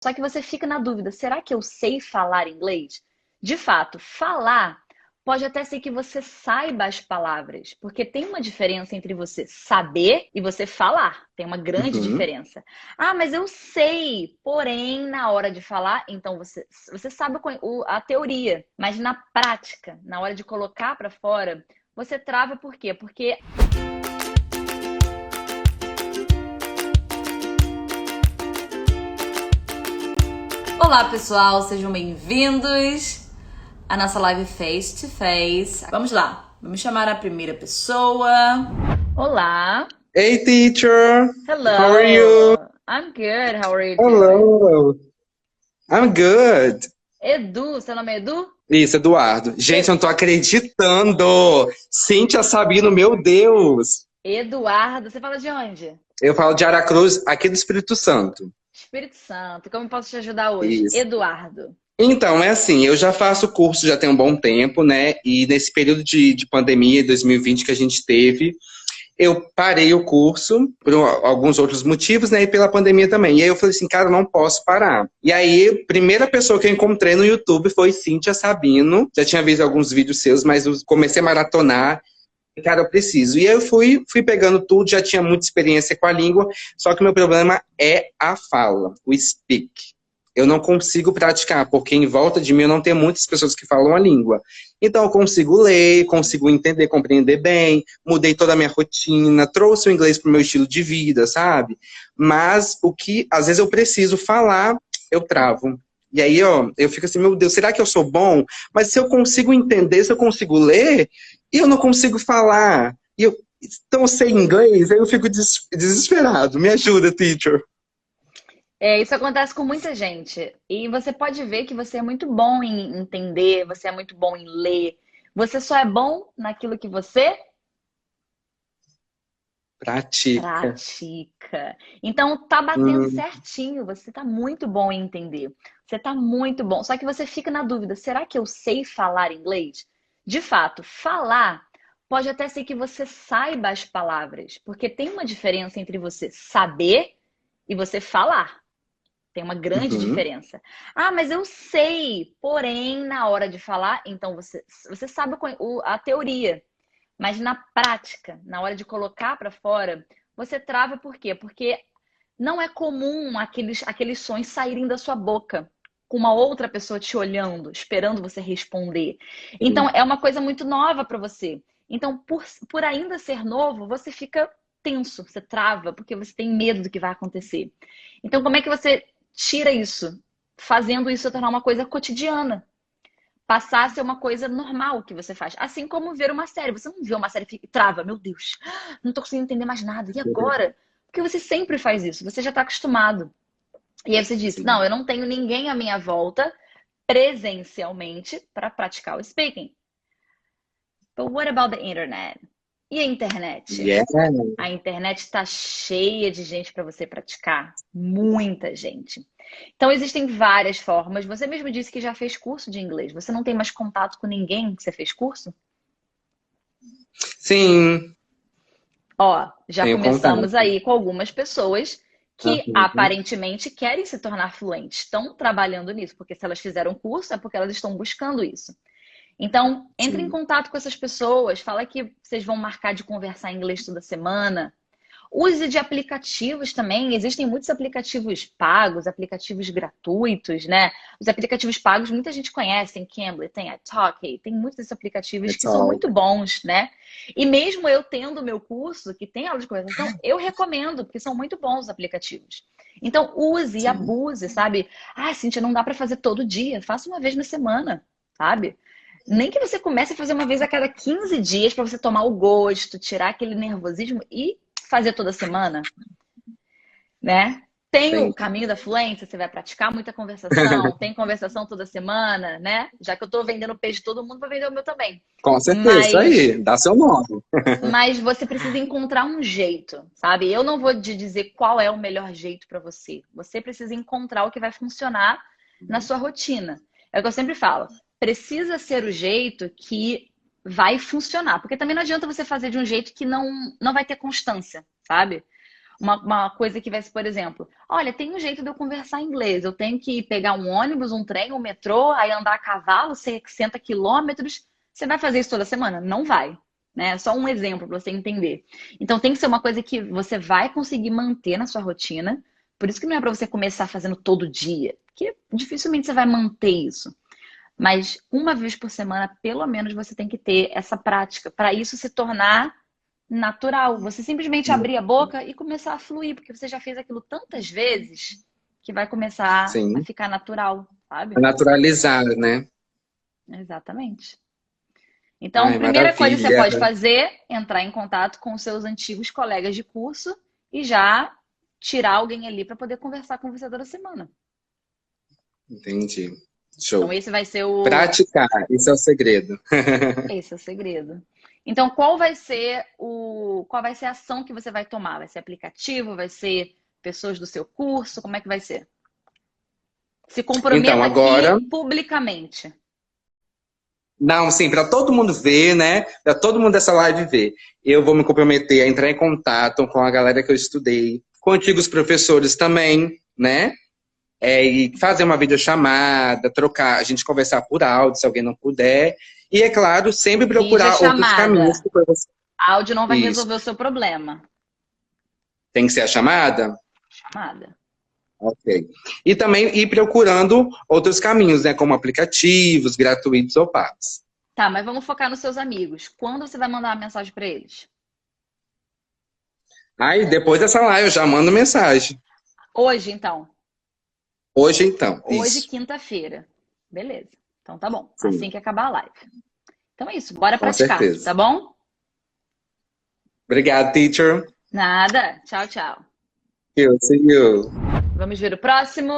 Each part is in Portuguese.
Só que você fica na dúvida, será que eu sei falar inglês? De fato, falar pode até ser que você saiba as palavras, porque tem uma diferença entre você saber e você falar. Tem uma grande Uhum. diferença. Ah, mas eu sei, porém, na hora de falar, então você sabe a teoria, mas na prática, na hora de colocar para fora, você trava por quê? Porque olá, pessoal, sejam bem-vindos à nossa live face to face. Vamos lá, vamos chamar a primeira pessoa. Olá. Hey, teacher. How are you? Hello. I'm good. How are you doing? Hello. I'm good. Edu, seu nome é Edu? Isso, Eduardo. Gente, eu E- não tô acreditando. Cíntia Sabino, meu Deus. Eduardo, você fala de onde? Eu falo de Aracruz, aqui do Espírito Santo. Espírito Santo. Como posso te ajudar hoje? Isso. Eduardo. Então, é assim, eu já faço curso já tem um bom tempo, né? E nesse período de pandemia, 2020, que a gente teve, eu parei o curso por alguns outros motivos, né? E pela pandemia também. E aí eu falei assim, cara, eu não posso parar. E aí, a primeira pessoa que eu encontrei no YouTube foi Cíntia Sabino. Já tinha visto alguns vídeos seus, mas eu comecei a maratonar. Cara, eu preciso. E aí eu fui pegando tudo, já tinha muita experiência com a língua, só que o meu problema é a fala, o speak. Eu não consigo praticar, porque em volta de mim eu não tenho muitas pessoas que falam a língua. Então eu consigo ler, consigo entender, compreender bem, mudei toda a minha rotina, trouxe o inglês para o meu estilo de vida, sabe? Mas o que às vezes eu preciso falar, eu travo. E aí, ó, eu fico assim, meu Deus, será que eu sou bom? Mas se eu consigo entender, se eu consigo ler, e eu não consigo falar, então eu sei inglês, aí eu fico desesperado. Me ajuda, teacher. Isso acontece com muita gente. E você pode ver que você é muito bom em entender, você é muito bom em ler. Você só é bom naquilo que você Pratica. pratica. Então tá batendo Hum, certinho, você tá muito bom em entender. Você tá muito bom. Só que você fica na dúvida, será que eu sei falar inglês? De fato, falar pode até ser que você saiba as palavras, porque tem uma diferença entre você saber e você falar. Tem uma grande uhum, diferença. Ah, mas eu sei, porém, na hora de falar, então você sabe a teoria. Mas na prática, na hora de colocar para fora, você trava por quê? Porque não é comum aqueles sons saírem da sua boca com uma outra pessoa te olhando, esperando você responder. Então sim. é uma coisa muito nova para você. Então, por ainda ser novo, você fica tenso, você trava, porque você tem medo do que vai acontecer. Então, como é que você tira isso? Fazendo isso se tornar uma coisa cotidiana, passar a ser uma coisa normal que você faz. Assim como ver uma série. Você não vê uma série e trava, meu Deus, não tô conseguindo entender mais nada. E agora? Porque você sempre faz isso, você já está acostumado. E aí você disse, não, Sim. eu não tenho ninguém à minha volta presencialmente para praticar o speaking. But what about the internet? E a internet? Yeah. A internet está cheia de gente para você praticar, muita gente. Então existem várias formas. Você mesmo disse que já fez curso de inglês. Você não tem mais contato com ninguém que você fez curso? Sim, Ó, já tenho começamos contato. aí com algumas pessoas que Uhum. aparentemente querem se tornar fluentes, estão trabalhando nisso, porque se elas fizeram curso é porque elas estão buscando isso. Então, entre em Sim. contato com essas pessoas, fala que vocês vão marcar de conversar em inglês toda semana. Use de aplicativos também. Existem muitos aplicativos pagos, aplicativos gratuitos, né? Os aplicativos pagos muita gente conhece, tem Cambly, tem italki, tem muitos desses aplicativos It's que são all. muito bons, né? E mesmo eu tendo o meu curso, que tem aula de conversação, eu recomendo, porque são muito bons os aplicativos. Então, use e Sim. abuse, sabe? Ah, Cíntia, não dá para fazer todo dia, faça uma vez na semana, sabe? Nem que você comece a fazer uma vez a cada 15 dias para você tomar o gosto, tirar aquele nervosismo e fazer toda semana, né? Tem o Sim. caminho da fluência, você vai praticar muita conversação, tem conversação toda semana, né? Já que eu tô vendendo peixe de todo mundo, vou vender o meu também. Com certeza, isso Mas, aí. Dá seu nome. mas você precisa encontrar um jeito, sabe? Eu não vou te dizer qual é o melhor jeito para você. Você precisa encontrar o que vai funcionar na sua rotina. É o que eu sempre falo. Precisa ser o jeito que vai funcionar, porque também não adianta você fazer de um jeito que não vai ter constância, sabe? Uma coisa que vai ser, por exemplo, olha, tem um jeito de eu conversar inglês. Eu tenho que pegar um ônibus, um trem, um metrô, aí andar a cavalo, 60 quilômetros. Você vai fazer isso toda semana? Não vai, né? Só um exemplo para você entender. Então tem que ser uma coisa que você vai conseguir manter na sua rotina. Por isso que não é para você começar fazendo todo dia, porque dificilmente você vai manter isso. Mas uma vez por semana, pelo menos, você tem que ter essa prática para isso se tornar natural. Você simplesmente abrir a boca e começar a fluir, porque você já fez aquilo tantas vezes que vai começar a Sim. ficar natural, sabe? A naturalizar, né? Exatamente. Então, Ai, primeira coisa que você maravilha. pode fazer, entrar em contato com os seus antigos colegas de curso e já tirar alguém ali para poder conversar com você toda semana. Entendi. Então, Show. esse vai ser o Praticar, esse é o segredo. esse é o segredo. Então, qual vai ser a ação que você vai tomar? Vai ser aplicativo? Vai ser pessoas do seu curso? Como é que vai ser? Se Então, comprometa agora, aqui publicamente. não, sim, para todo mundo ver, né? Para todo mundo dessa live ver. Eu vou me comprometer a entrar em contato com a galera que eu estudei, com antigos professores também, né? E fazer uma videochamada, trocar, a gente conversar por áudio, se alguém não puder. E, é claro, sempre Vídeo procurar outros caminhos. chamada. Áudio não vai Isso. resolver o seu problema. Tem que ser a chamada? Chamada. Ok. E também ir procurando outros caminhos, né? Como aplicativos gratuitos ou pagos. Tá, mas vamos focar nos seus amigos. Quando você vai mandar uma mensagem para eles? Aí, depois dessa live, eu já mando mensagem. Hoje, então. Hoje, então. Hoje, Isso. quinta-feira. Beleza. Então tá bom. Sim, Assim que acabar a live. Então é isso. Bora com praticar, certeza. tá bom? Obrigado, teacher. Nada. Tchau, tchau. See you. Vamos ver o próximo.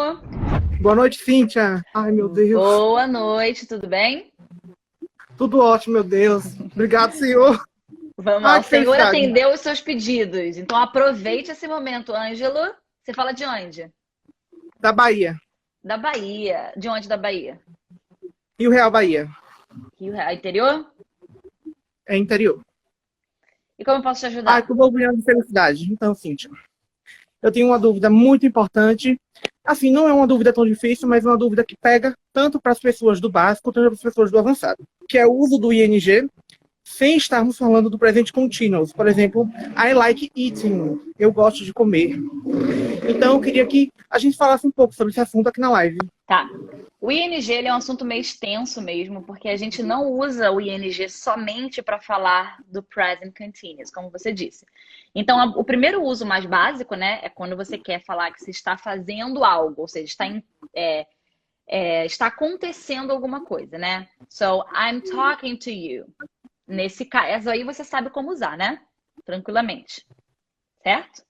Boa noite, Cíntia. Ai, meu Deus. Boa noite, tudo bem? Tudo ótimo, meu Deus. Obrigado, senhor. Vamos lá, Ai, o que Senhor felicidade. atendeu os seus pedidos. Então aproveite esse momento, Ângelo. Você fala de onde? Da Bahia. Da Bahia. De onde da Bahia? Rio Real, Bahia. Rio Interior? É interior. E como eu posso te Ai, ajudar? tô borbulhando de felicidade. Então, Cíntia, eu tenho uma dúvida muito importante. Assim, não é uma dúvida tão difícil, mas é uma dúvida que pega tanto para as pessoas do básico quanto para as pessoas do avançado, que é o uso do ING sem estarmos falando do presente continuous. Por exemplo, I like eating. Eu gosto de comer. Então, eu queria que a gente falasse um pouco sobre esse assunto aqui na live. Tá. O ING ele é um assunto meio extenso mesmo, porque a gente não usa o ING somente para falar do present continuous, como você disse. Então, o primeiro uso mais básico, né, é quando você quer falar que você está fazendo algo, ou seja, está acontecendo alguma coisa, né? So, I'm talking to you. Nesse caso aí, você sabe como usar, né? Tranquilamente. Certo?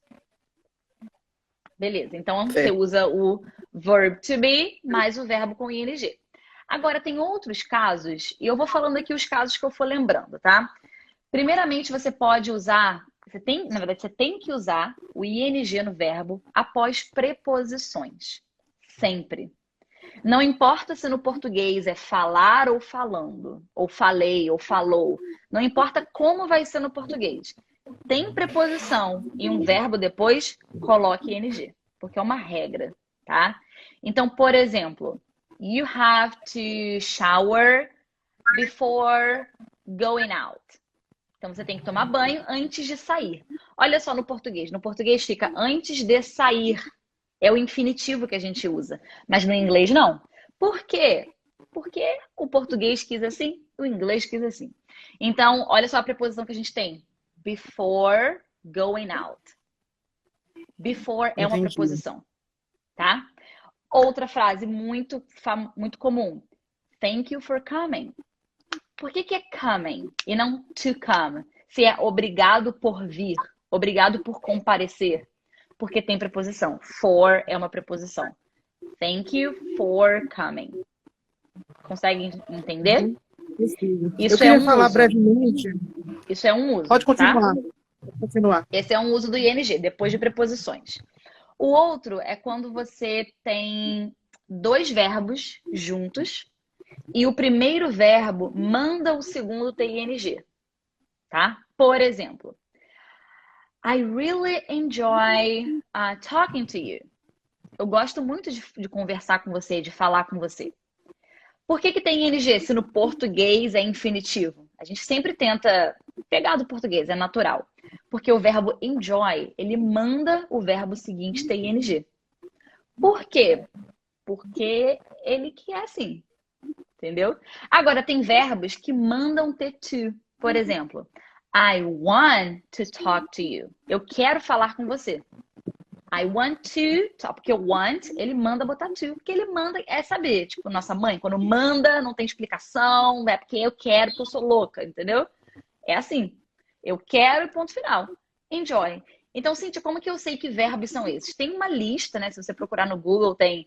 Beleza, então você usa o verb to be mais o verbo com ing. Agora, tem outros casos, e eu vou falando aqui os casos que eu for lembrando, tá? Primeiramente, você pode usar, na verdade, você tem que usar o ing no verbo após preposições. Sempre. Não importa se no português é falar ou falando, ou falei ou falou. Não importa como vai ser no português. Tem preposição e um verbo depois, coloque ing, porque é uma regra, tá? Então, por exemplo, you have to shower before going out. Então, você tem que tomar banho antes de sair. Olha só no português. No português fica antes de sair. É o infinitivo que a gente usa. Mas no inglês, não. Por quê? Porque o português quis assim, o inglês quis assim. Então, olha só a preposição que a gente tem. Before going out. Before é uma preposição, tá? Outra frase muito comum. Thank you for coming. Por que é coming e não to come? Se é obrigado por vir, obrigado por comparecer. Porque tem preposição. For é uma preposição. Thank you for coming. Consegue entender? Eu queria falar brevemente. Isso é um uso. Pode continuar. Tá? Pode continuar. Esse é um uso do ing, depois de preposições. O outro é quando você tem dois verbos juntos e o primeiro verbo manda o segundo ter ing. Tá? Por exemplo, I really enjoy talking to you. Eu gosto muito de conversar com você, de falar com você. Por que tem ING se no português é infinitivo? A gente sempre tenta pegar do português, é natural. Porque o verbo enjoy, ele manda o verbo seguinte ter ING. Por quê? Porque ele que é assim, entendeu? Agora, tem verbos que mandam ter to. Por exemplo, I want to talk to you. Eu quero falar com você. I want to talk. Porque o want, ele manda botar to. Porque ele manda, é saber. Tipo, nossa mãe, quando manda, não tem explicação. É porque eu quero, porque eu sou louca, entendeu? É assim. Eu quero, ponto final. Enjoy. Então, Cíntia, como que eu sei que verbos são esses? Tem uma lista, né? Se você procurar no Google, tem...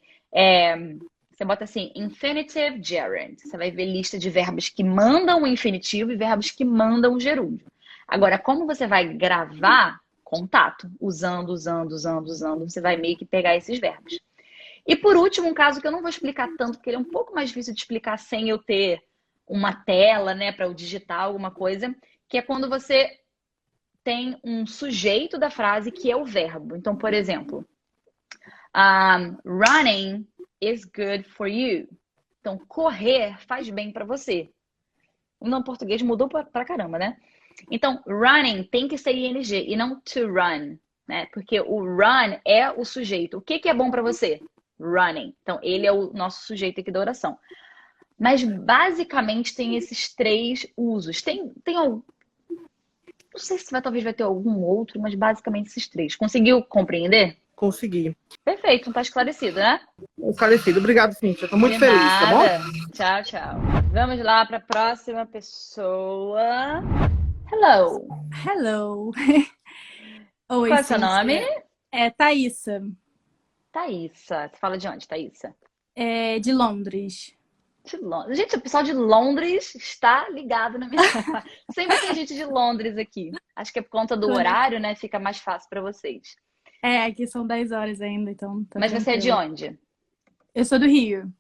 você bota assim, infinitive gerund. Você vai ver lista de verbos que mandam o infinitivo e verbos que mandam o gerúndio. Agora, como você vai gravar contato, usando, você vai meio que pegar esses verbos. E por último, um caso que eu não vou explicar tanto, porque ele é um pouco mais difícil de explicar sem eu ter uma tela, né, para eu digitar alguma coisa, que é quando você tem um sujeito da frase que é o verbo. Então, por exemplo, running is good for you. Então, correr faz bem para você. No português mudou pra caramba, né? Então, running tem que ser ing e não to run, né? Porque o run é o sujeito. O que é bom para você? Running. Então, ele é o nosso sujeito aqui da oração. Mas, basicamente, tem esses 3 usos. Tem algum... Não sei se talvez vai ter algum outro, mas basicamente esses 3. Conseguiu compreender? Consegui. Perfeito, não tá esclarecido, né? Esclarecido. Obrigado, Cíntia. Tô muito De feliz, tá bom? nada. Tchau, tchau. Vamos lá para a próxima pessoa. Hello. Hello. Oi, Qual é o seu Cíntia. nome? É Thaísa, Thaísa. Você fala de onde, Thaísa? de Londres. De Londres. Gente, o pessoal de Londres está ligado na minha. Sempre tem gente de Londres aqui. Acho que é por conta do horário, né? Fica mais fácil para vocês. Aqui são 10 horas ainda, então tá Mas você é de tranquilo. onde? Eu sou do Rio.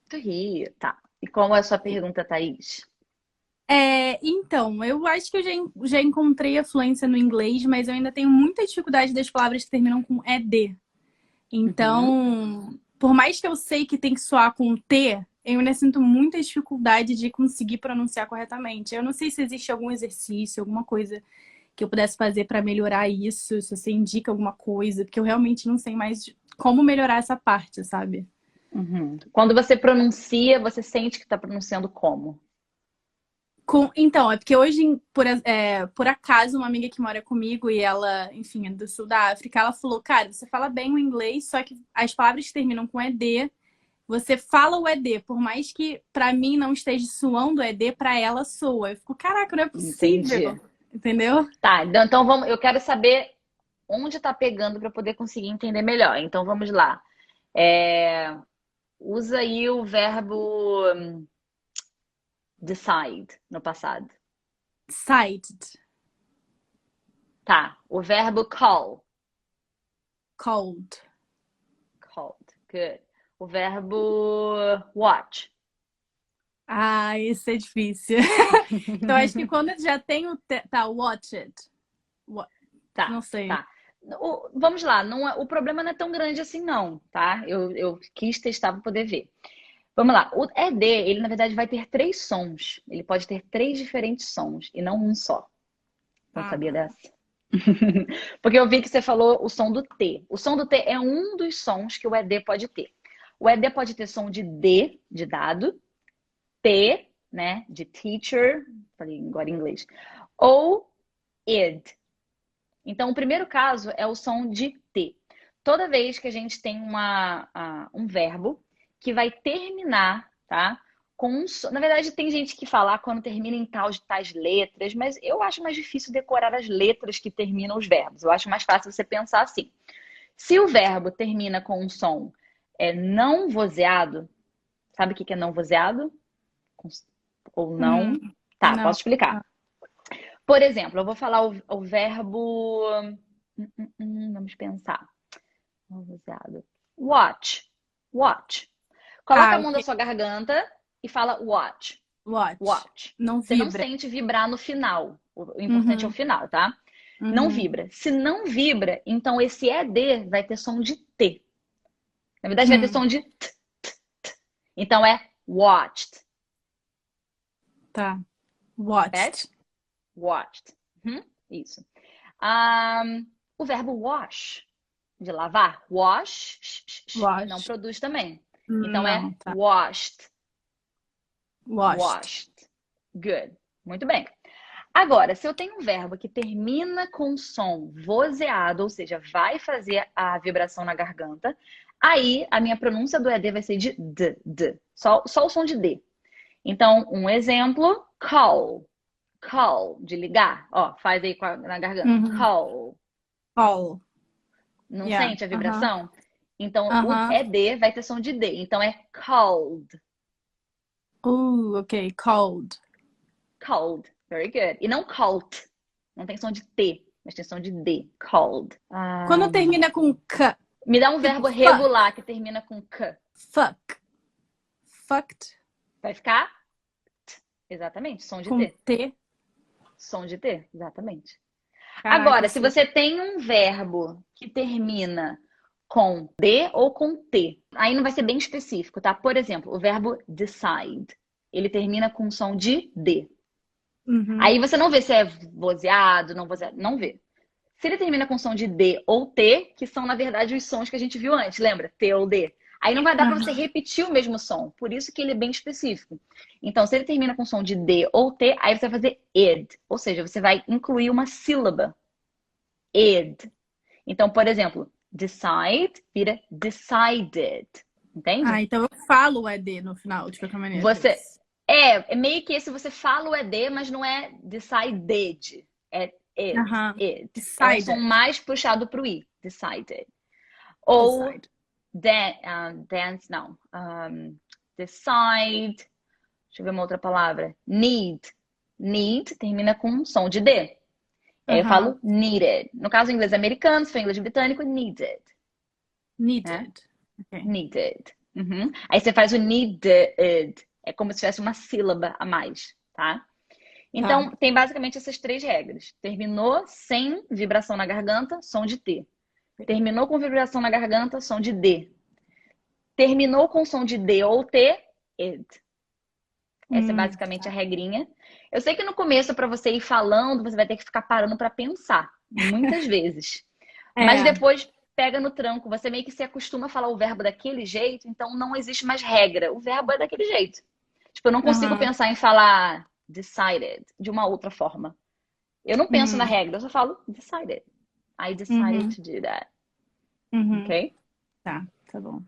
Do Rio, tá. E qual é a sua pergunta, Thaís? Então, eu acho que eu já encontrei a fluência no inglês, mas eu ainda tenho muita dificuldade das palavras que terminam com ED. Então, por mais que eu sei que tem que soar com T, eu ainda sinto muita dificuldade de conseguir pronunciar corretamente. Eu não sei se existe algum exercício, alguma coisa que eu pudesse fazer para melhorar isso, se você indica alguma coisa, porque eu realmente não sei mais como melhorar essa parte, sabe? Quando você pronuncia, você sente que está pronunciando como? Então, é porque hoje, por acaso, uma amiga que mora comigo e ela, enfim, é do sul da África, ela falou, cara, você fala bem o inglês, só que as palavras que terminam com ED, você fala o ED, por mais que pra mim não esteja soando o ED, pra ela soa. Eu fico, caraca, não é possível. Entendi. Entendeu? Tá, então eu quero saber onde tá pegando para poder conseguir entender melhor. Então vamos lá. Usa aí o verbo decide no passado. Decided. Tá, o verbo call. Cold. Called, good. O verbo watch. Isso é difícil. Então, acho que quando já tem tá, watch it. Tá, não sei. Tá. Vamos lá, o problema não é tão grande assim não, tá? Eu quis testar para poder ver. Vamos lá, o ED, ele na verdade vai ter 3 sons. Ele pode ter 3 diferentes sons e não um só. Não sabia dessa? Porque eu vi que você falou o som do T. O som do T é um dos sons que o ED pode ter. O ED pode ter som de D, de dado, T, né, de teacher, falei agora em inglês, ou id. Então, o primeiro caso é o som de T. Toda vez que a gente tem um verbo que vai terminar, tá, com um som. Na verdade, tem gente que fala quando termina em tais letras, mas eu acho mais difícil decorar as letras que terminam os verbos. Eu acho mais fácil você pensar assim. Se o verbo termina com um som não vozeado, sabe o que é não vozeado? Ou não? Tá, não. Posso explicar. Por exemplo, eu vou falar o verbo... vamos pensar. Não vozeado. Watch. Watch. Coloca a mão na sua garganta e fala watch. Watch. Watch. Não Você não vibra. sente vibrar no final. O importante é o final, tá? Não vibra. Se não vibra, então esse ED vai ter som de T. Na verdade, vai ter som de T. Então é watched. Tá. Watched. Watched. Isso. O verbo wash, de lavar, wash, não produz também. Então é washed. Washed. Good. Muito bem. Agora, se eu tenho um verbo que termina com som vozeado, ou seja, vai fazer a vibração na garganta, aí a minha pronúncia do ED vai ser de D. Só o som de D. Então, um exemplo, call. Call, de ligar. Ó, faz aí na garganta. Call. Call. Não sente a vibração? Então, o ED vai ter som de D. Então, é called. Ok. Cold. Cold. Very good. E não cult. Não tem som de T, mas tem som de D. Cold. Quando termina com K. Me dá um verbo regular que termina com K. Fuck. Fucked. Vai ficar T. Exatamente. Som de Com T. Som de T. Exatamente. Caraca, Agora, se você tem um verbo que termina com D ou com T, aí não vai ser bem específico, tá? Por exemplo, o verbo decide. Ele termina com som de D. Aí você não vê se é vozeado, não vozeado. Não vê. Se ele termina com som de D ou T, que são, na verdade, os sons que a gente viu antes, lembra? T ou D. Aí não vai dar para você repetir o mesmo som. Por isso que ele é bem específico. Então, se ele termina com som de D ou T, aí você vai fazer ed. Ou seja, você vai incluir uma sílaba. Ed. Então, por exemplo, decide vira decided. Entende? Então eu falo o ED no final, de qualquer maneira. É meio que se você fala o ED, mas não é decided. É ed. Ed. É um som mais puxado pro I. Decided. Ou dance, não. Decide. Deixa eu ver uma outra palavra. Need. Need termina com um som de D. Aí eu falo needed. No caso, em inglês americano, se for inglês britânico, needed. Needed. Okay. Needed. Aí você faz o needed. É como se tivesse uma sílaba a mais, tá? Então, tem basicamente essas 3 regras. Terminou sem vibração na garganta, som de T. Terminou com vibração na garganta, som de D. Terminou com som de D ou T, ed. Essa é basicamente a regrinha. Eu sei que no começo, para você ir falando, você vai ter que ficar parando para pensar. Muitas vezes. Mas depois pega no tranco. Você meio que se acostuma a falar o verbo daquele jeito, então não existe mais regra. O verbo é daquele jeito. Tipo, eu não consigo pensar em falar decided de uma outra forma. Eu não penso na regra, eu só falo decided. I decided to do that. Ok? Tá bom.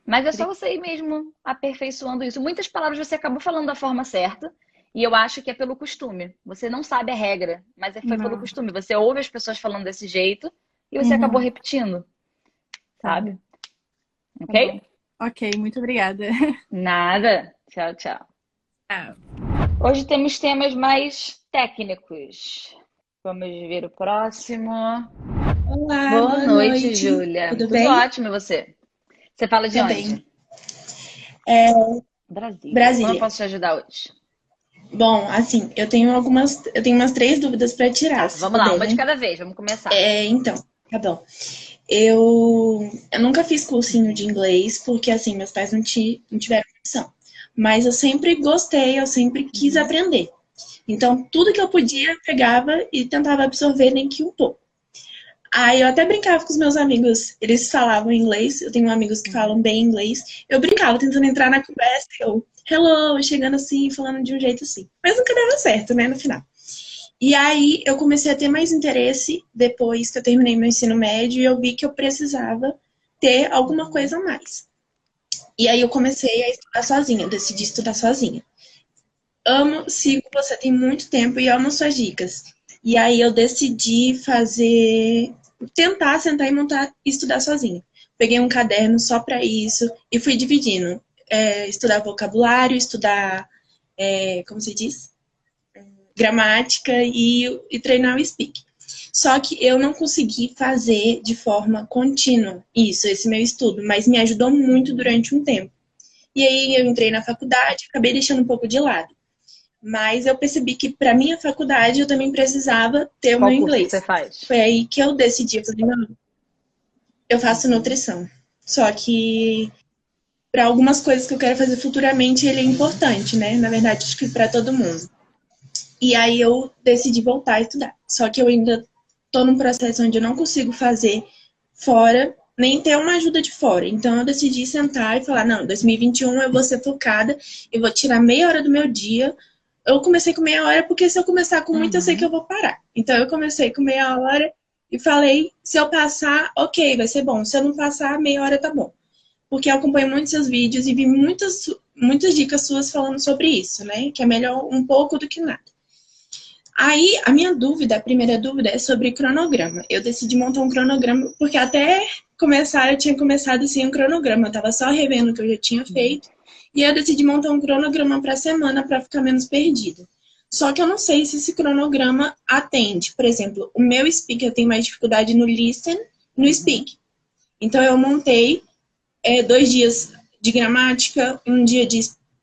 Mas é só você ir mesmo aperfeiçoando isso. Muitas palavras você acabou falando da forma certa. E eu acho que é pelo costume. Você não sabe a regra, mas foi pelo costume. Você ouve as pessoas falando desse jeito e você acabou repetindo. Sabe? Ok? Ok, muito obrigada. Nada. Tchau, tchau. Hoje temos temas mais técnicos. Vamos ver o próximo. Olá, boa noite, Júlia. Tudo bem? Ótimo, e você? Você fala de onde? Brasília. Como eu posso te ajudar hoje? Bom, assim, eu tenho umas 3 dúvidas para tirar. Vamos lá, uma de cada vez, vamos começar. Então, tá bom. Eu nunca fiz cursinho de inglês, porque assim, meus pais não tiveram opção. Mas eu sempre gostei, eu sempre quis aprender. Então, tudo que eu podia, eu pegava e tentava absorver, nem que um pouco. Aí eu até brincava com os meus amigos, eles falavam inglês, eu tenho amigos que falam bem inglês. Eu brincava, tentando entrar na conversa, eu, hello, chegando assim, falando de um jeito assim. Mas nunca dava certo, né, no final. E aí eu comecei a ter mais interesse depois que eu terminei meu ensino médio e eu vi que eu precisava ter alguma coisa a mais. E aí eu comecei a estudar sozinha, eu decidi estudar sozinha. Sigo você tem muito tempo e amo suas dicas. E aí eu decidi tentar sentar e estudar sozinha. Peguei um caderno só para isso e fui dividindo. Estudar vocabulário, estudar, como se diz? Gramática e treinar o speak. Só que eu não consegui fazer de forma contínua esse meu estudo, mas me ajudou muito durante um tempo. E aí eu entrei na faculdade, acabei deixando um pouco de lado. Mas eu percebi que para minha faculdade eu também precisava ter o Qual meu curso que inglês. você faz? Foi aí que eu decidi, eu falei, não, eu faço nutrição. Só que para algumas coisas que eu quero fazer futuramente, ele é importante, né? Na verdade, acho que para todo mundo. E aí eu decidi voltar a estudar. Só que eu ainda tô num processo onde eu não consigo fazer fora, nem ter uma ajuda de fora. Então eu decidi sentar e falar, não, 2021 eu vou ser focada, eu vou tirar meia hora do meu dia. Eu comecei com meia hora, porque se eu começar com muito, eu sei que eu vou parar. Então eu comecei com meia hora e falei, se eu passar, ok, vai ser bom. Se eu não passar, meia hora tá bom. Porque eu acompanho muitos seus vídeos e vi muitas dicas suas falando sobre isso, né? Que é melhor um pouco do que nada. Aí, a minha dúvida, a primeira dúvida é sobre cronograma. Eu decidi montar um cronograma, porque até começar, eu tinha começado sem um cronograma. Eu tava só revendo o que eu já tinha feito. E eu decidi montar um cronograma para semana para ficar menos perdida. Só que eu não sei se esse cronograma atende. Por exemplo, o meu speak, eu tenho mais dificuldade no listen e no speak. Então, eu montei 2 dias de gramática, um dia de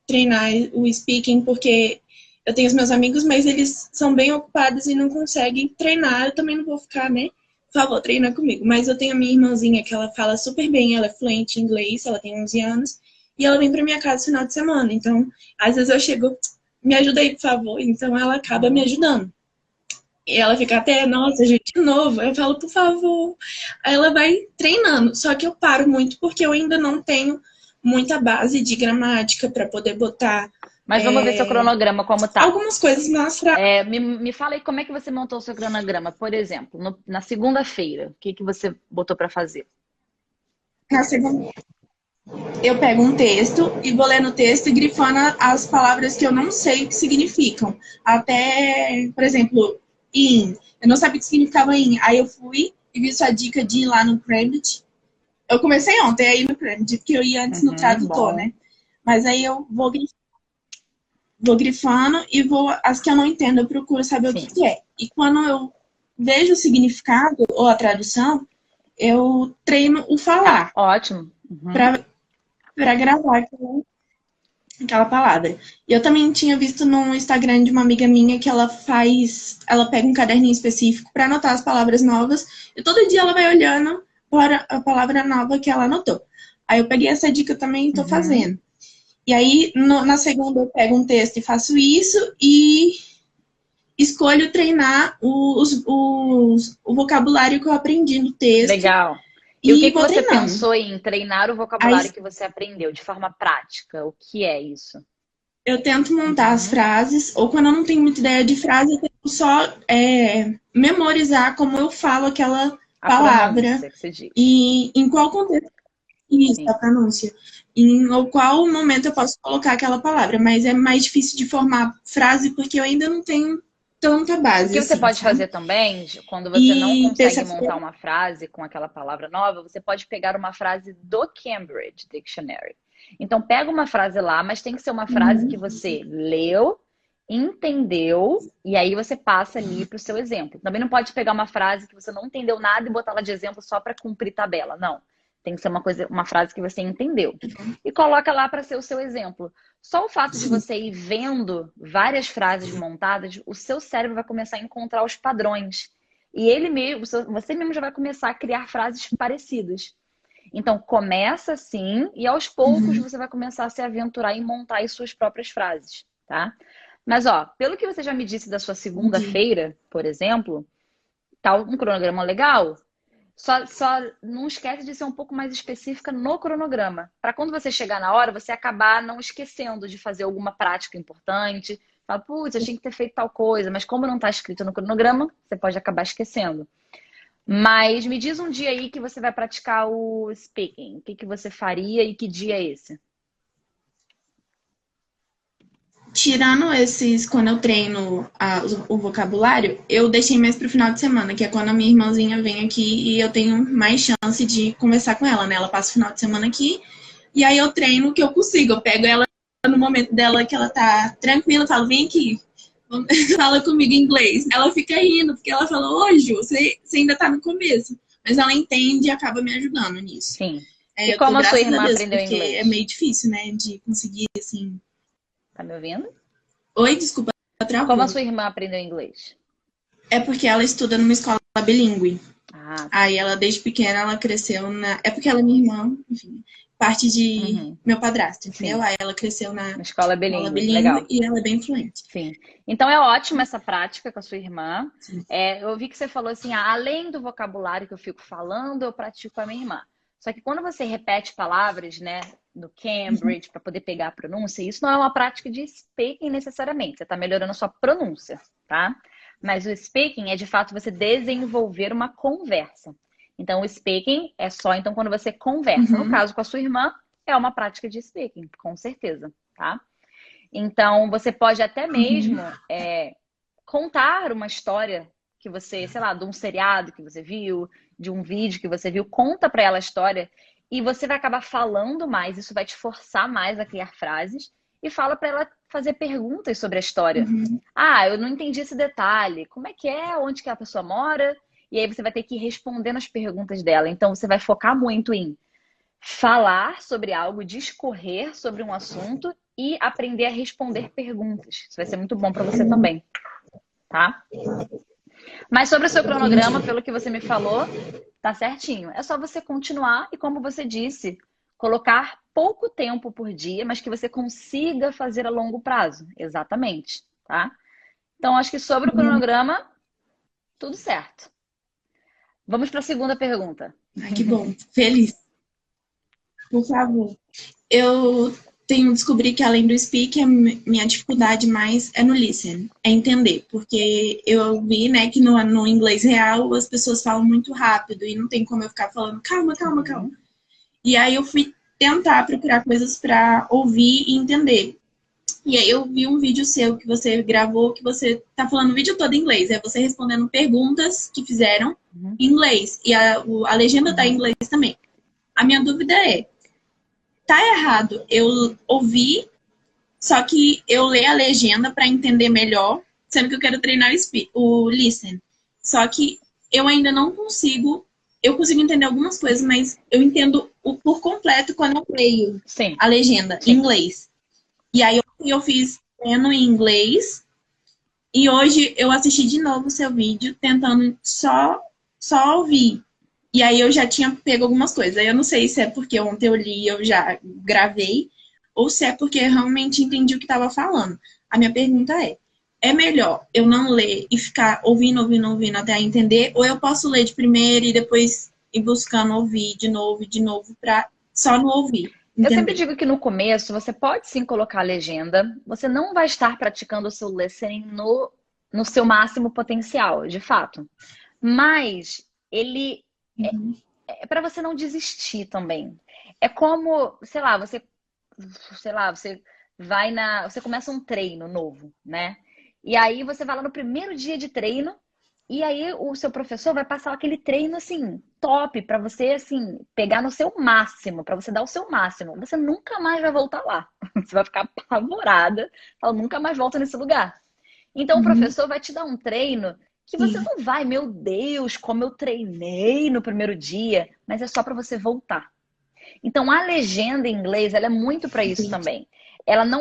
treinar o speaking, porque eu tenho os meus amigos, mas eles são bem ocupados e não conseguem treinar. Eu também não vou ficar, né? Por favor, treina comigo. Mas eu tenho a minha irmãzinha que ela fala super bem, ela é fluente em inglês, ela tem 11 anos, e ela vem pra minha casa no final de semana. Então, às vezes eu chego, me ajuda aí, por favor. Então, ela acaba me ajudando. E ela fica até, nossa, gente, de novo. Eu falo, por favor. Aí ela vai treinando. Só que eu paro muito porque eu ainda não tenho muita base de gramática para poder botar. Mas vamos ver seu cronograma como tá. Algumas coisas nas frases. Me fala aí como é que você montou o seu cronograma. Por exemplo, na segunda-feira, o que você botou para fazer? Na segunda, eu pego um texto e vou lendo o texto e grifando as palavras que eu não sei o que significam. Até, por exemplo, in. Eu não sabia o que significava in. Aí eu fui e vi sua dica de ir lá no Cambridge. Eu comecei ontem aí no Cambridge, porque eu ia antes no tradutor, né? Mas aí eu vou grifando e as que eu não entendo, eu procuro saber o que é. E quando eu vejo o significado ou a tradução, eu treino o falar. Ótimo. Pra gravar aquela palavra. E eu também tinha visto no Instagram de uma amiga minha que ela pega um caderninho específico para anotar as palavras novas e todo dia ela vai olhando para a palavra nova que ela anotou. Aí eu peguei essa dica também e tô fazendo. E aí, na segunda, eu pego um texto e faço isso e escolho treinar o vocabulário que eu aprendi no texto. Legal. E o que você treinando. pensou em treinar o vocabulário que você aprendeu de forma prática? O que é isso? Eu tento montar as frases, ou quando eu não tenho muita ideia de frase, eu tento só memorizar como eu falo aquela palavra. Que você diz. E em qual contexto. Isso, a pronúncia. Em qual momento eu posso colocar aquela palavra. Mas é mais difícil de formar frase porque eu ainda não tenho tanta base. O que você pode fazer também, quando você não consegue montar uma frase com aquela palavra nova, você pode pegar uma frase do Cambridge Dictionary. Então, pega uma frase lá, mas tem que ser uma frase que você leu, entendeu, e aí você passa ali para o seu exemplo. Também não pode pegar uma frase que você não entendeu nada e botar ela de exemplo só para cumprir tabela. Não. Tem que ser uma frase que você entendeu. E coloca lá para ser o seu exemplo. Só o fato de você ir vendo várias frases montadas, o seu cérebro vai começar a encontrar os padrões. E você mesmo já vai começar a criar frases parecidas. Então, começa assim e aos poucos você vai começar a se aventurar em montar as suas próprias frases, tá? Mas, pelo que você já me disse da sua segunda-feira, por exemplo, tá um cronograma legal. Só não esquece de ser um pouco mais específica no cronograma. Para quando você chegar na hora, você acabar não esquecendo de fazer alguma prática importante. Fala, putz, eu tinha que ter feito tal coisa. Mas como não está escrito no cronograma, você pode acabar esquecendo. Mas me diz um dia aí que você vai praticar o speaking. O que você faria e que dia é esse? Tirando esses, quando eu treino o vocabulário, eu deixei mais pro final de semana, que é quando a minha irmãzinha vem aqui e eu tenho mais chance de conversar com ela, né? Ela passa o final de semana aqui e aí eu treino o que eu consigo. Eu pego ela no momento dela que ela tá tranquila, eu falo, vem aqui, fala comigo em inglês. Ela fica rindo, porque ela fala, ô Ju, você ainda tá no começo. Mas ela entende e acaba me ajudando nisso. Sim. E como a sua irmã aprendeu inglês? É meio difícil, né? De conseguir, assim... Tá me ouvindo? Oi, desculpa, travou. Como a sua irmã aprendeu inglês? É porque ela estuda numa escola bilíngue. Ah, Aí ela, desde pequena, ela cresceu na... É porque ela é minha irmã, enfim, parte de meu padrasto, entendeu? sim. Aí ela cresceu na Uma escola escola bilíngue. Legal. bilíngue e ela é bem fluente. Sim. Então é ótima essa prática com a sua irmã. Sim. Eu vi que você falou assim, além do vocabulário que eu fico falando, eu pratico com a minha irmã. Só que quando você repete palavras, né, no Cambridge, para poder pegar a pronúncia, isso não é uma prática de speaking necessariamente. Você está melhorando a sua pronúncia, tá? Mas o speaking é de fato você desenvolver uma conversa. Então o speaking é só então quando você conversa. No caso com a sua irmã, é uma prática de speaking, com certeza, tá? Então, você pode até mesmo contar uma história que você, sei lá, de um seriado que você viu, de um vídeo que você viu, conta para ela a história e você vai acabar falando mais, isso vai te forçar mais a criar frases e fala para ela fazer perguntas sobre a história. Ah, eu não entendi esse detalhe. Como é que é? Onde que a pessoa mora? E aí você vai ter que ir respondendo as perguntas dela. Então, você vai focar muito em falar sobre algo, discorrer sobre um assunto e aprender a responder perguntas. Isso vai ser muito bom para você também, tá? Mas sobre o seu cronograma, pelo que você me falou, tá certinho. É só você continuar e, como você disse, colocar pouco tempo por dia, mas que você consiga fazer a longo prazo. Exatamente, tá? Então, acho que sobre o cronograma, tudo certo. Vamos para a segunda pergunta. Ai, que bom. Feliz. Por favor. Eu descobri que além do speak, a minha dificuldade mais é no listen, é entender. Porque eu vi, né, que no inglês real as pessoas falam muito rápido e não tem como eu ficar falando calma, calma, calma. E aí eu fui tentar procurar coisas para ouvir e entender. E aí eu vi um vídeo seu que você gravou, que você tá falando o vídeo todo em inglês. É você respondendo perguntas que fizeram em inglês. E a legenda tá em inglês também. A minha dúvida é, tá errado eu ouvir, só que eu ler a legenda para entender melhor, sendo que eu quero treinar o listen. Só que eu ainda não consigo, eu consigo entender algumas coisas, mas eu entendo por completo quando eu leio a legenda em inglês. E aí eu fiz treino em inglês e hoje eu assisti de novo o seu vídeo tentando só ouvir. E aí eu já tinha pego algumas coisas. Eu não sei se é porque ontem eu li e eu já gravei, ou se é porque eu realmente entendi o que estava falando. A minha pergunta é melhor eu não ler e ficar ouvindo até entender, ou eu posso ler de primeira e depois ir buscando ouvir de novo, pra só não ouvir? Entender. Eu sempre digo que no começo você pode sim colocar a legenda, você não vai estar praticando o seu listening no seu máximo potencial, de fato. Mas ele é para você não desistir também. É como, sei lá, você você começa um treino novo, né? E aí você vai lá no primeiro dia de treino e aí o seu professor vai passar aquele treino assim, top, para você assim, pegar no seu máximo, para você dar o seu máximo. Você nunca mais vai voltar lá. Você vai ficar apavorada, fala, nunca mais volta nesse lugar. Então o professor vai te dar um treino que você não vai, meu Deus, como eu treinei no primeiro dia, mas é só para você voltar. Então a legenda em inglês, ela é muito para isso também.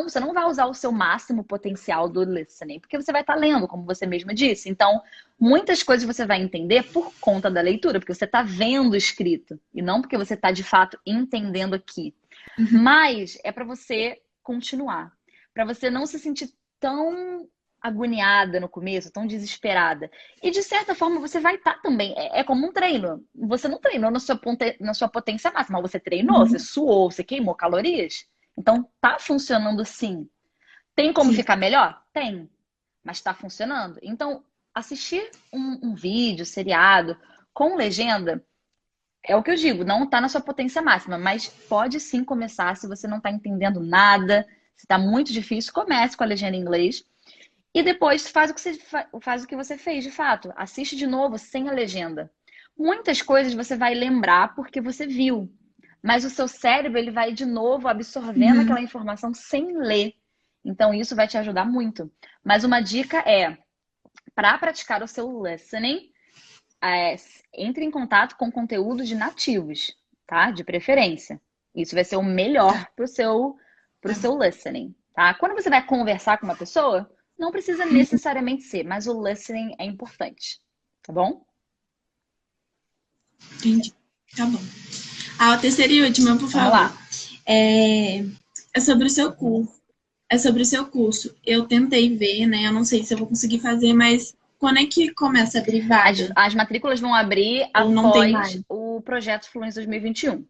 Você não vai usar o seu máximo potencial do listening, porque você vai estar lendo, como você mesma disse. Então, muitas coisas você vai entender por conta da leitura, porque você está vendo escrito, e não porque você está, de fato, entendendo aqui. Mas é para você continuar, para você não se sentir tão agoniada no começo, tão desesperada. E, de certa forma, você vai estar também. É como um treino. Você não treinou na sua potência máxima, mas você treinou, você suou, você queimou calorias. Então, tá funcionando sim. Tem como ficar melhor? Tem. Mas tá funcionando. Então, assistir um vídeo, seriado, com legenda, é o que eu digo, não tá na sua potência máxima, mas pode sim começar se você não tá entendendo nada, se tá muito difícil, comece com a legenda em inglês. E depois faz o que você fez, de fato. Assiste de novo, sem a legenda. Muitas coisas você vai lembrar porque você viu. Mas o seu cérebro, ele vai de novo absorvendo aquela informação sem ler. Então, isso vai te ajudar muito. Mas uma dica é, para praticar o seu listening, entre em contato com conteúdo de nativos, tá? De preferência. Isso vai ser o melhor pro seu listening, tá? Quando você vai conversar com uma pessoa, não precisa necessariamente ser, mas o listening é importante, tá bom? Entendi. Tá bom. A terceira e última, por Vamos favor. lá. É sobre o seu curso. É sobre o seu curso. Eu tentei ver, né? Eu não sei se eu vou conseguir fazer, mas quando é que começa a abrir vaga? As matrículas vão abrir Ou não tem após mais? o Projeto Fluência 2021.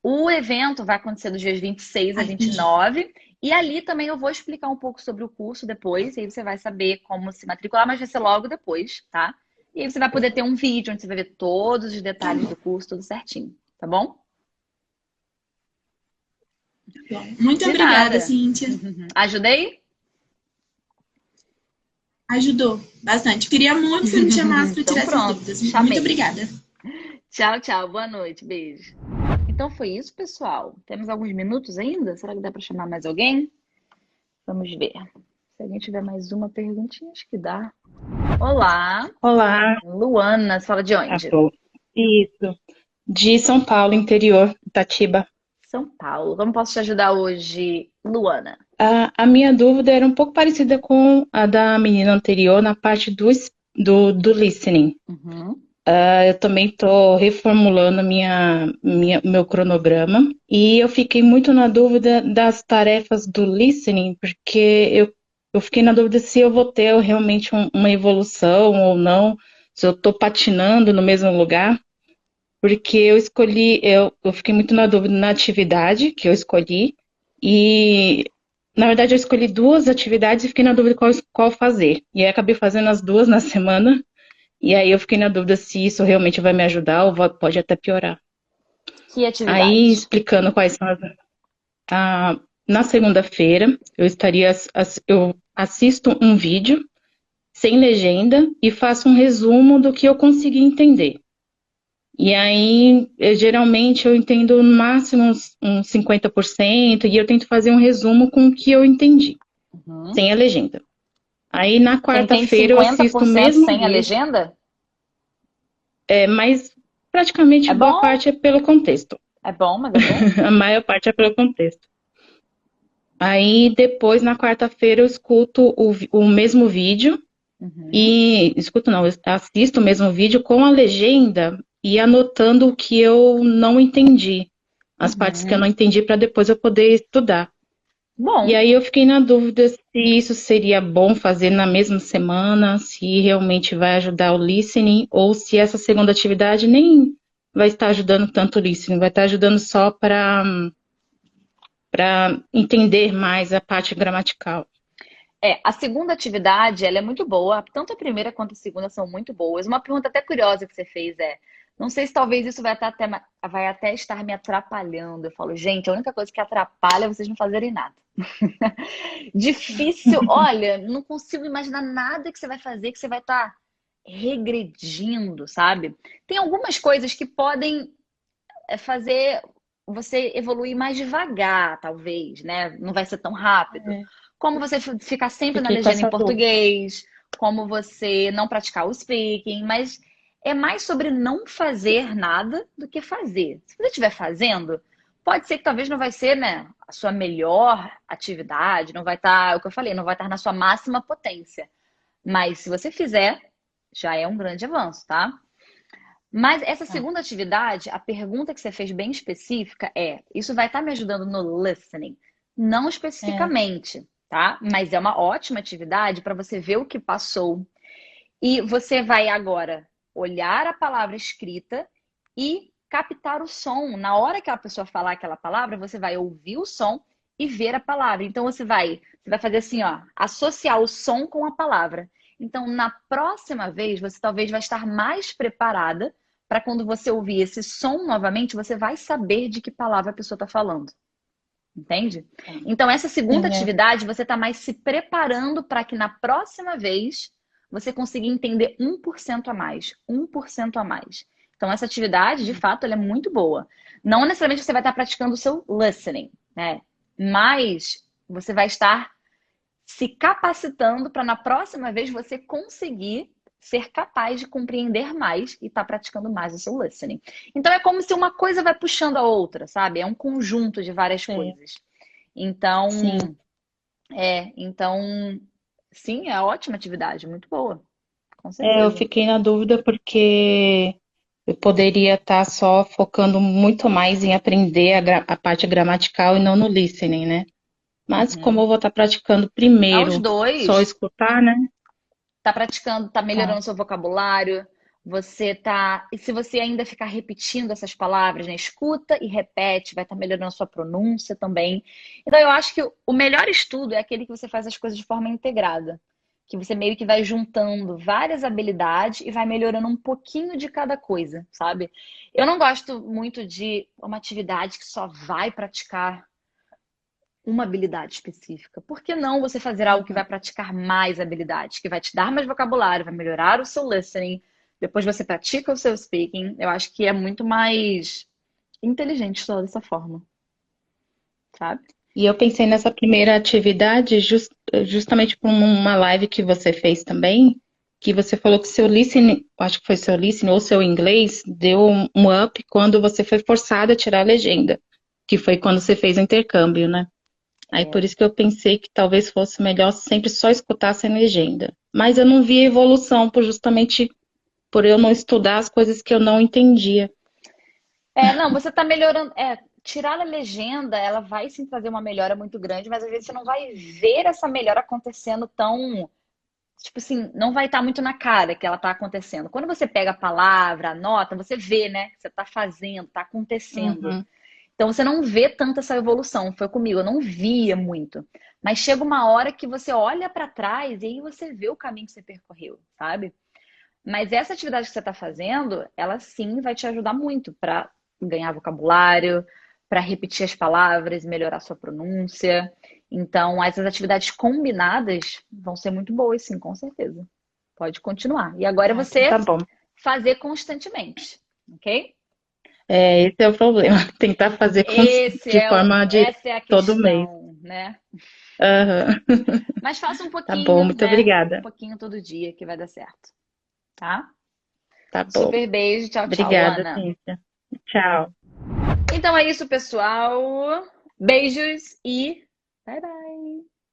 O evento vai acontecer dos dias 26 a Ah, entendi. 29. E ali também eu vou explicar um pouco sobre o curso depois. E aí você vai saber como se matricular, mas vai ser logo depois, tá? E aí você vai poder ter um vídeo onde você vai ver todos os detalhes do curso, tudo certinho, tá bom? Bom, muito De obrigada, nada. Cíntia. Ajudei? Ajudou bastante. Queria muito que você me chamasse para Então tirar essas pronto, dúvidas. chamei. Muito obrigada. Tchau, tchau. Boa noite. Beijo. Então foi isso, pessoal. Temos alguns minutos ainda? Será que dá para chamar mais alguém? Vamos ver. Se alguém tiver mais uma perguntinha, acho que dá. Olá, Olá, Luana. Você fala de tá onde? bom. Isso. De São Paulo, interior, Itatiba. São Paulo. Como posso te ajudar hoje, Luana? A minha dúvida era um pouco parecida com a da menina anterior na parte do listening. Uhum. Eu também estou reformulando meu cronograma e eu fiquei muito na dúvida das tarefas do listening, porque eu fiquei na dúvida se eu vou ter realmente uma evolução ou não, se eu estou patinando no mesmo lugar. Porque eu fiquei muito na dúvida na atividade que eu escolhi, e na verdade eu escolhi duas atividades e fiquei na dúvida qual fazer. E aí acabei fazendo as duas na semana, e aí eu fiquei na dúvida se isso realmente vai me ajudar ou pode até piorar. Que Aí, atividade? explicando quais são na segunda-feira, eu assisto um vídeo sem legenda e faço um resumo do que eu consegui entender. E aí, geralmente, eu entendo no máximo uns 50%, e eu tento fazer um resumo com o que eu entendi, Uhum. sem a legenda. Aí, na Você entende quarta-feira, eu assisto o 50% mesmo sem a vídeo, legenda? mas praticamente É boa bom? parte é pelo contexto. É bom, mas é bom? A maior parte é pelo contexto. Aí, depois, na quarta-feira, eu escuto o mesmo vídeo, Uhum. escuto não, eu assisto o mesmo vídeo com a legenda e anotando o que eu não entendi. As partes que eu não entendi para depois eu poder estudar. Bom. E aí eu fiquei na dúvida se isso seria bom fazer na mesma semana, se realmente vai ajudar o listening, ou se essa segunda atividade nem vai estar ajudando tanto o listening, vai estar ajudando só para entender mais a parte gramatical. A segunda atividade, ela é muito boa. Tanto a primeira quanto a segunda são muito boas. Uma pergunta até curiosa que você fez não sei se talvez isso vai até estar me atrapalhando. Eu falo, gente, a única coisa que atrapalha é vocês não fazerem nada. Difícil, olha, não consigo imaginar nada que você vai fazer que você vai estar regredindo, sabe? Tem algumas coisas que podem fazer você evoluir mais devagar, talvez, né? Não vai ser tão rápido. Como você ficar sempre na legenda em português, como você não praticar o speaking, mas é mais sobre não fazer nada do que fazer. Se você estiver fazendo, pode ser que talvez não vai ser, né, a sua melhor atividade, não vai estar, é o que eu falei, não vai estar na sua máxima potência. Mas se você fizer, já é um grande avanço, tá? Mas essa segunda atividade, a pergunta que você fez bem específica isso vai estar me ajudando no listening? Não especificamente, tá? Mas é uma ótima atividade para você ver o que passou. E você vai agora olhar a palavra escrita e captar o som. Na hora que a pessoa falar aquela palavra, você vai ouvir o som e ver a palavra. Então você vai fazer assim, ó, associar o som com a palavra. Então, na próxima vez, você talvez vai estar mais preparada para quando você ouvir esse som novamente, você vai saber de que palavra a pessoa está falando. Entende? Então, essa segunda atividade, você está mais se preparando para que na próxima vez você consiga entender 1% a mais. 1% a mais. Então, essa atividade, de fato, ela é muito boa. Não necessariamente você vai estar praticando o seu listening, né? Mas você vai estar se capacitando para na próxima vez você conseguir ser capaz de compreender mais e estar praticando mais o seu listening. Então é como se uma coisa vai puxando a outra, sabe? É um conjunto de várias coisas. Então, Então, sim, é ótima atividade, muito boa, com Eu certeza. fiquei na dúvida porque eu poderia estar só focando muito mais em aprender a parte gramatical e não no listening, né? Mas como Uhum. eu vou estar praticando Aos primeiro só dois, escutar, né? tá praticando, tá Tá. melhorando seu vocabulário, você tá. E se você ainda ficar repetindo essas palavras, né? Escuta e repete, vai estar melhorando a sua pronúncia também. Então, eu acho que o melhor estudo é aquele que você faz as coisas de forma integrada. Que você meio que vai juntando várias habilidades e vai melhorando um pouquinho de cada coisa, sabe? Eu não gosto muito de uma atividade que só vai praticar uma habilidade específica. Por que não você fazer algo que vai praticar mais habilidades, que vai te dar mais vocabulário, vai melhorar o seu listening, depois você pratica o seu speaking? Eu acho que é muito mais inteligente só dessa forma, sabe? E eu pensei nessa primeira atividade justamente por uma live que você fez também, que você falou que seu listening, acho que foi seu listening ou seu inglês, deu um up quando você foi forçada a tirar a legenda, que foi quando você fez o intercâmbio, né? Aí É. por isso que eu pensei que talvez fosse melhor sempre só escutar sem legenda. Mas eu não vi evolução justamente por eu não estudar as coisas que eu não entendia. Não, você tá melhorando. Tirar a legenda, ela vai sim trazer uma melhora muito grande, mas às vezes você não vai ver essa melhora acontecendo tão. Tipo assim, não vai estar muito na cara que ela está acontecendo. Quando você pega a palavra, anota, você vê, né? Que você está fazendo, está acontecendo. Uhum. Então você não vê tanto essa evolução. Foi comigo, eu não via muito. Mas chega uma hora que você olha para trás e aí você vê o caminho que você percorreu, sabe? Mas essa atividade que você está fazendo, ela sim vai te ajudar muito para ganhar vocabulário, para repetir as palavras, melhorar sua pronúncia. Então, essas atividades combinadas vão ser muito boas, sim, com certeza. Pode continuar. E agora é Ah, então tá você bom. fazer constantemente, ok? Esse é o problema. Tentar fazer de forma de Essa é a todo mês. questão, né? Aham. Mas faça um Tá bom, pouquinho, muito né? Um obrigada. pouquinho todo dia que vai dar certo, tá? Tá bom. Super beijo, tchau, tchau, Obrigada, Luana. Cíntia. Tchau. Então é isso, pessoal. Beijos e bye bye.